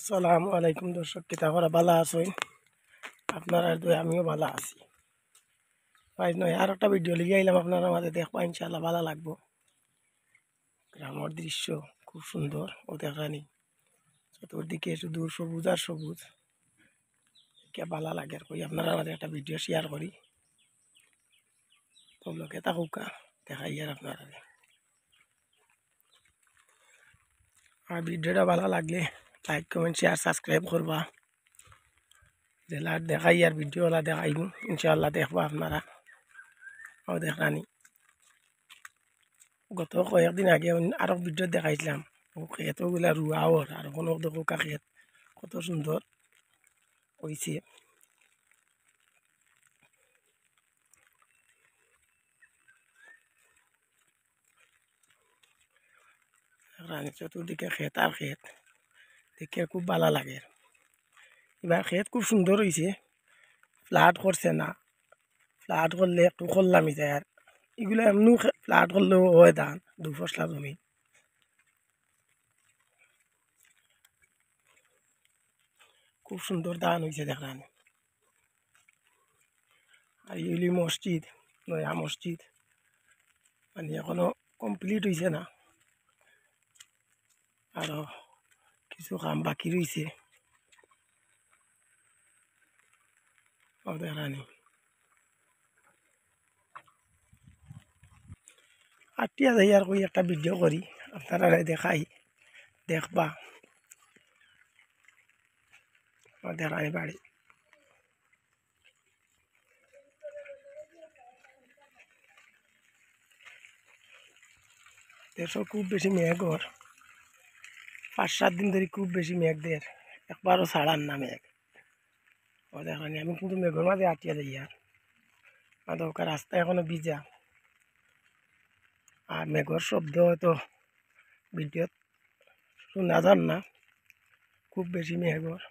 আসসালামু আলাইকুম দর্শক, কিতা করা ভালো আছেন? আপনারা দুই আমিও ভালো আছি। ভাই নয় আর একটা ভিডিও লিখে আইলাম, আপনারা আমাদের দেখবা ইনশাল্লাহ ভালো লাগবো। গ্রামের দৃশ্য খুব সুন্দর ও দেখানি, চতুর্দিকে শুধু সবুজ আর সবুজ, কে ভালো লাগে আর কই আপনারা আমাদের একটা ভিডিও শেয়ার করি তো লোকে থাকুকা দেখাই আর আপনারা। আর ভিডিওটা ভালো লাগলে লাইক কমেন্ট শেয়ার সাবস্ক্রাইব করবা, জেলা দেখাই আর ভিডিওলা দেখাই ইনশাল্লাহ দেখবা আপনারা ও দেখানি। গত কয়েকদিন আগে আরো ভিডিও দেখাইছিলাম, ও ক্ষেতগুলা রুয়াওর আর কোনো দেখো ক্ষেত কত সুন্দর হয়েছে। চতুর্দিকে ক্ষেত আর ক্ষেত, দেখে খুব ভালো লাগে। এবার ক্ষেত খুব সুন্দর হয়েছে, ফ্লাড করছে না। ফ্লাড করলে একটু খোল্লামি যায়, আর এগুলো এমনি ফ্লাড করলেও হয় ধান দু ফসলা জমি। খুব সুন্দর ধান হয়েছে দেখলাম। আর ইউলি মসজিদ, নয়া মসজিদ মানে এখনো কমপ্লিট হয়েছে না, আরো কিছু কাম বাকি রয়েছে ও দেখানি। আটিয়া যাই আর কই একটা ভিডিও করি আপনারা দেখাই দেখবা দেখানি বাড়ি। দেশও খুব বেশি মেঘর, 5-7 দিন ধরে খুব বেশি মেঘ দের, একবারও ছাড়ার না মেঘ ও দেখানি। আমি কিন্তু মেঘর মাঝে আটিয়া যাই আর দরকার রাস্তা এখনো ভিজা, আর মেঘর শব্দ হয়তো ভিডিও শোনা যান না, খুব বেশি মেঘর।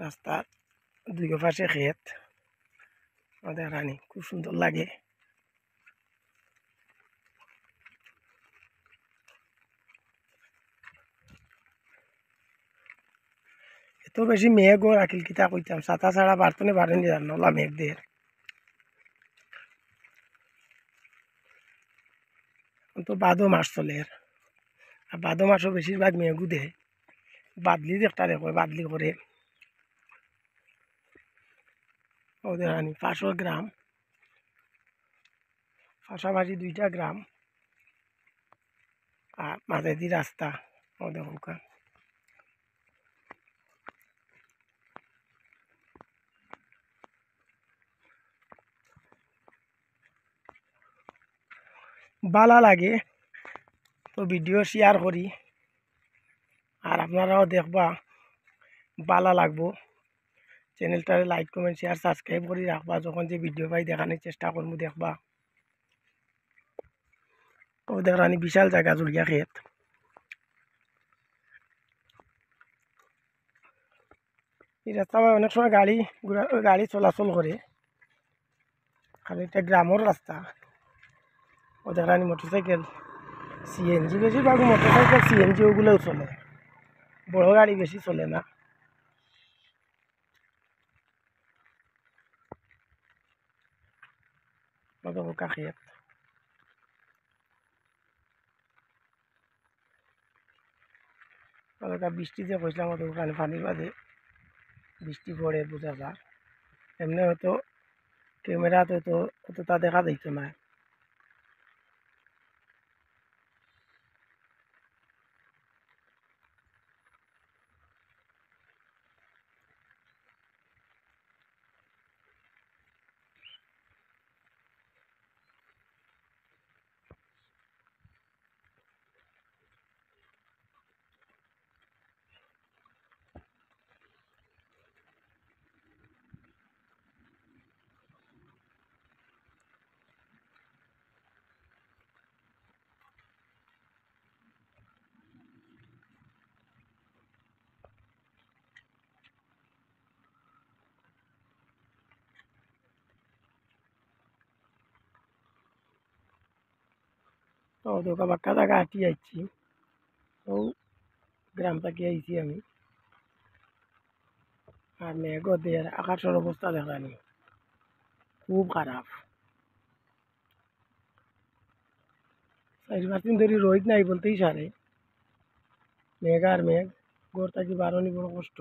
রাস্তার দুই পাশে ক্ষেত ও দেখানি, খুব সুন্দর লাগে। এত বেশি মেঘ ও রাখিল কিতা কইতাম, ছাতা ছাড়া বাড়তনে বাড়েনি নলা মেঘ দের। তো বাদো মাস চলে, আর বাদো মাসও বেশিরভাগ মেঘু দেয়, বাদলি একটা দেখো বাদলি করে ওদের আনি। 500 গ্রাম, পাশাপাশি 2টা গ্রাম আর মাঝে রাস্তা ওদের ওখান। ভালো লাগে তো ভিডিও শেয়ার করি, আর আপনারাও দেখবা ভালো লাগবো। চ্যানেলটারে লাইক কমেন্ট শেয়ার সাবস্ক্রাইব করে রাখবা, যখন যে ভিডিও পাই দেখানোর চেষ্টা করবো দেখবা ও দেখানি। বিশাল জায়গা জুড়িয়া ক্ষেত, এই রাস্তা অনেক সময় গাড়ি গাড়ি চলাচল করে, কারণ এটা গ্রামের রাস্তা ও দেখানি। মোটরসাইকেল সিএনজি, বেশিরভাগ মোটরসাইকেল সিএনজি ওগুলোও চলে, বড় গাড়ি বেশি চলে না। ক্ষেত বৃষ্টি যে কইছিলাম ওখানে পানির মাঝে বৃষ্টি পড়ে বোঝা যায়, এমনি হয়তো ক্যামেরাতে তো অতটা দেখা যাইত না। তো দোকা বাক্কা জায়গা হাঁটি যাচ্ছি, তো গ্রাম থেকে আইছি আমি। আর মেঘদের আকাশের অবস্থা দেখানি খুব খারাপ। 4-5 দিন ধরে রোদ নাই বলতেই সারে, মেঘ আর মেঘ। ঘর থাকি বারোনি বড় কষ্ট।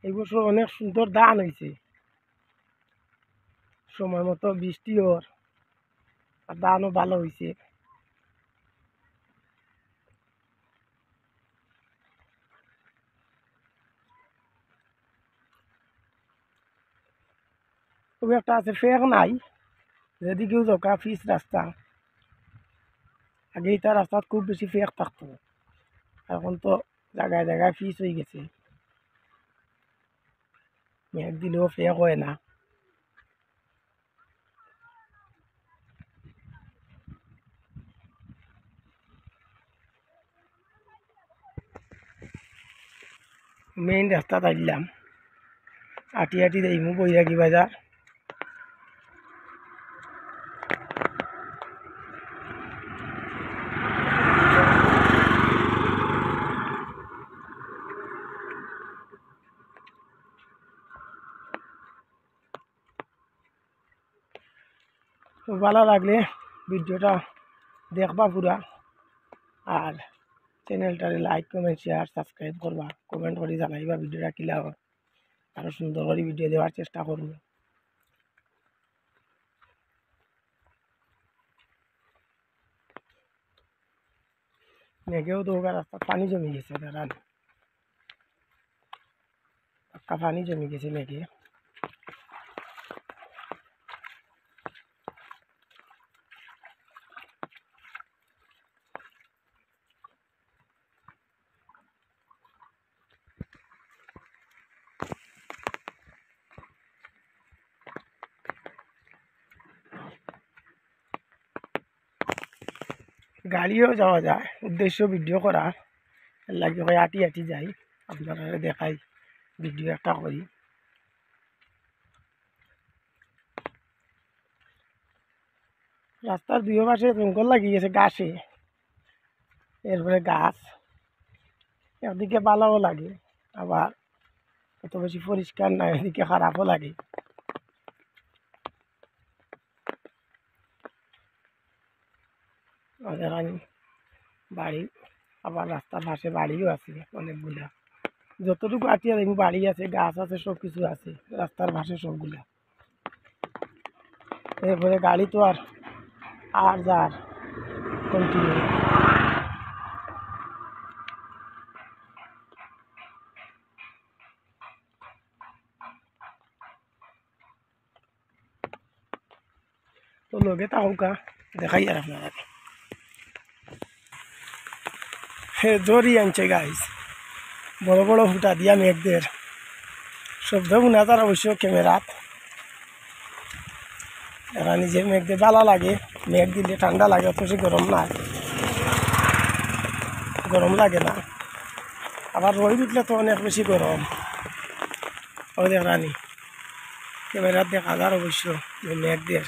এই বছর অনেক সুন্দর ধান হয়েছে, সময় মতো বৃষ্টি ওর আর ধানও ভালো হয়েছে। খুব একটা আছে ফেক নাই, যেদিকেও জোকা পিচ রাস্তা। আগে তার রাস্তাত খুব বেশি ফেক থাকতো, এখন তো জায়গায় জায়গায় পিচ হয়ে গেছে। মেঘ দিলেও ফেক হয় না। মেইন রাস্তা তাইলাম, আটি আটি দেইমু বৈরাগী বাজার। তো ভালো লাগলে ভিডিওটা দেখবা পুরা, আর চ্যানেলটারে লাইক কমেন্ট শেয়ার সাবস্ক্রাইব করবা, কমেন্ট করে জানাইবা ভিডিওটা কিলা হয়। আরও সুন্দর করে ভিডিও দেওয়ার চেষ্টা করব। মেঘেও দৌড়া রাস্তা পানি জমে গেছে, দাঁড়ান পাক্কা পানি জমে গেছে মেঘে। গাড়িও যাওয়া যায়, উদ্দেশ্য ভিডিও করা লাগে হয় আটি আটি যাই, আপনারা দেখাই ভিডিও একটা করি। রাস্তার দুই পাশে জঙ্গল লাগিয়ে গেছে গাছে, এরপরে গাছ একদিকে ভালোও লাগে, আবার অত বেশি পরিষ্কার না, এদিকে খারাপও লাগে। আমাদের বাড়ি, আবার রাস্তার পাশে বাড়িও আছে অনেকগুলা। যতটুকু আটিয়া দেখবো বাড়ি আছে, গাছ আছে, সব কিছু আছে রাস্তার পাশে সবগুলা। এরপরে গাড়ি তো আর যার কন্টিনিউ। তো লগে তাহকা দেখাই আর আপনারা জরি আনছে গাইস, বড় বড় ফুটা দিয়া মেঘদের শব্দ শুনা তার অবশ্য ক্যামেরাত। এরা নিজে মেঘ দিয়ে ভালো লাগে, মেঘ দিলে ঠান্ডা লাগে, অত বেশি গরম না, গরম লাগে না। আবার রোদ উঠলে তো অনেক বেশি গরম। ও দেখানি ক্যামেরাত দেখা যার অবশ্য মেঘদের।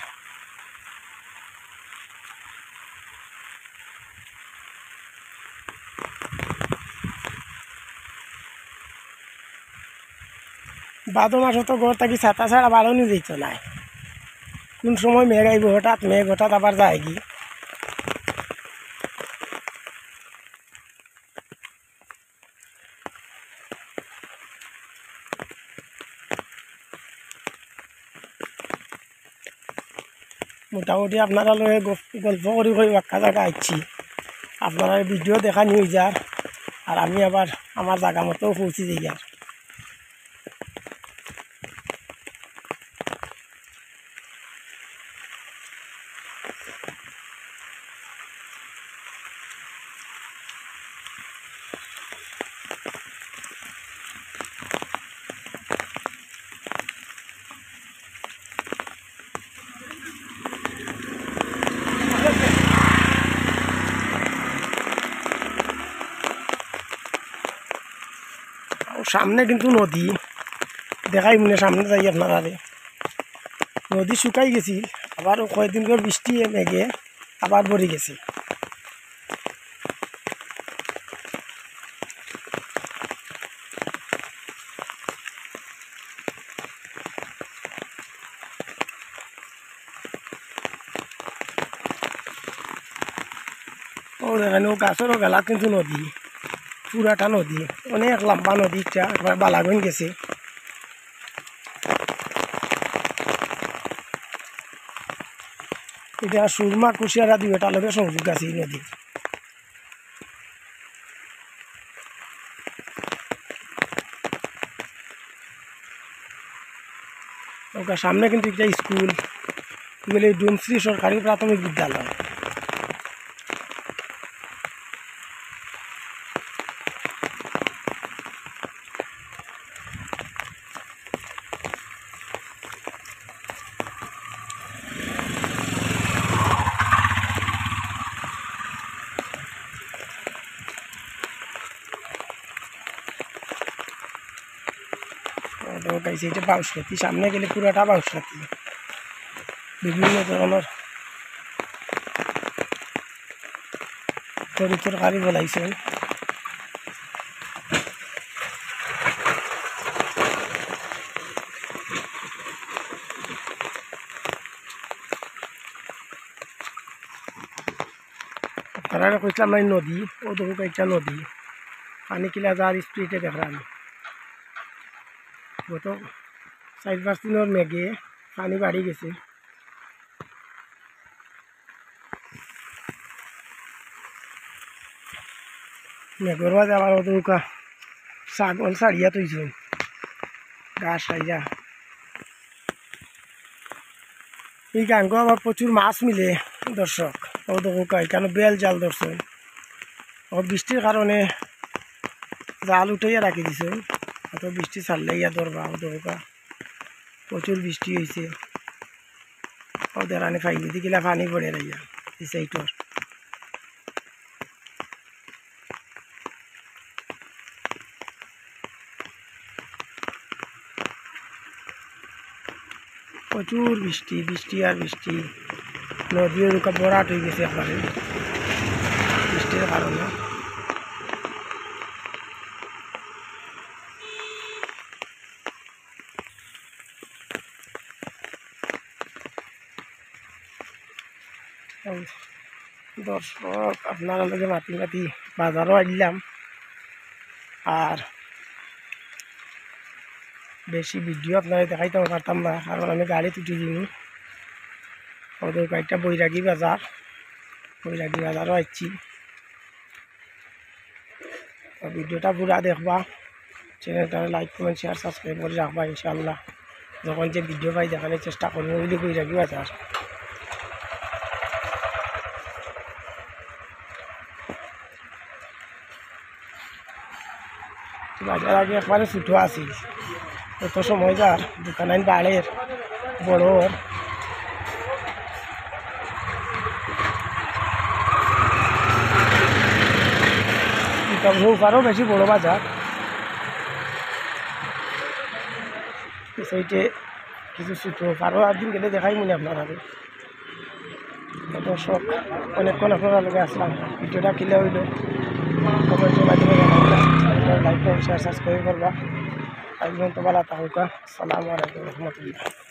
ভাদ্র মাসে তো ঘর থাকি ছাতা ছাড়া বাড়ানো যেত না, কোন সময় মেঘ আইব হঠাৎ, মেঘ হঠাৎ আবার যায় কি। মোটামুটি আপনারা লয়ে গল্প করি করি বাক্কা জায়গা আইছি, আপনারা ভিডিও দেখা নিয়ে যার, আর আমি আবার আমার জায়গা মতো পৌঁছে যাই। আর সামনে কিন্তু নদী দেখাই মনে সামনে যাই আপনারা নদী শুকাই গেছি আবার কয়েকদিন করে বৃষ্টি মেঘে আবার ভরে গেছে ও দেখেন ও গাছেরও গেলা কিন্তু নদী পুরাটা নদী অনেক লম্বা নদীটা একবার বালাগন গেছে এটা সুরমা কুশিয়ারা দুইটা লগে সংযোগ আছে এই নদীর ওটা সামনে কিন্তু একটা স্কুল এগুলি ডুমশ্রী সরকারি প্রাথমিক বিদ্যালয় ওটাইছে এটা বাউসরাতি সামনে গেলে পুরাটা বাউসরাতি বিভিন্ন ধরনের তরকারি বলাইছে আপনারা কইছিলাম না নদী ও দেখো একটা নদী পানি কিলা যার স্পিডে দেখলাম গত 4-5 দিনের মেঘে পানি বাড়ি গেছে মেঘর মাঝে আবার ওদৌকা ছাগল ছাড়িয়া তৈছে ঘাস সাইয়া এই গাঙ্গ আবার প্রচুর মাছ মিলে দর্শক ওদৌকা এখানে বেল জাল ধরছে ও বৃষ্টির কারণে জাল উঠাইয়া রাখি দিছে অত বৃষ্টি ছাড়লে ইয়া ধরবা ওদৌকা প্রচুর বৃষ্টি হয়েছে ওদের আনে ফাইলি দিকিলা পানি পড়ে রাইয়া এই সাইটর প্রচুর বৃষ্টি বৃষ্টি আর বৃষ্টি নদীর ওকা বরাট হয়ে গেছে একবারে বৃষ্টির কারণে দর্শক আপনারা লগে মাতি মাতি বাজারও আইলাম আর বেশি ভিডিও আপনারা দেখাইতে পারতাম না কারণ আমি গাড়ি তুটি দিই ওদের কয়েকটা বৈরাগী বাজারও আসছি ভিডিওটা পুরা দেখবা চ্যানেলটা লাইক কমেন্ট শেয়ার সাবস্ক্রাইব করে রাখবা ইনশাআল্লাহ যখন যে ভিডিও পাই দেখানোর চেষ্টা করবো বলে বৈরাগী বাজার বাজার আগে একবারে ছোটো আসিল কত সময় যার দোকান আইন বাড়ের বড়োর আরও বেশি বড় বাজার সেইটে কিছু ছোটো আরও একদিন গেলে দেখাই মনে আপনার আগে দর্শক অনেকক্ষণ আপনারা লগে আসলাম ভিডিওটা কিলে হইল কমেন্টের মাধ্যমে লাইক শেয়ার সাবস্ক্রাইব করবা আজ পর্যন্ত ভালো থাকুক আসসালামু আলাইকুম রহমতুল্লাহ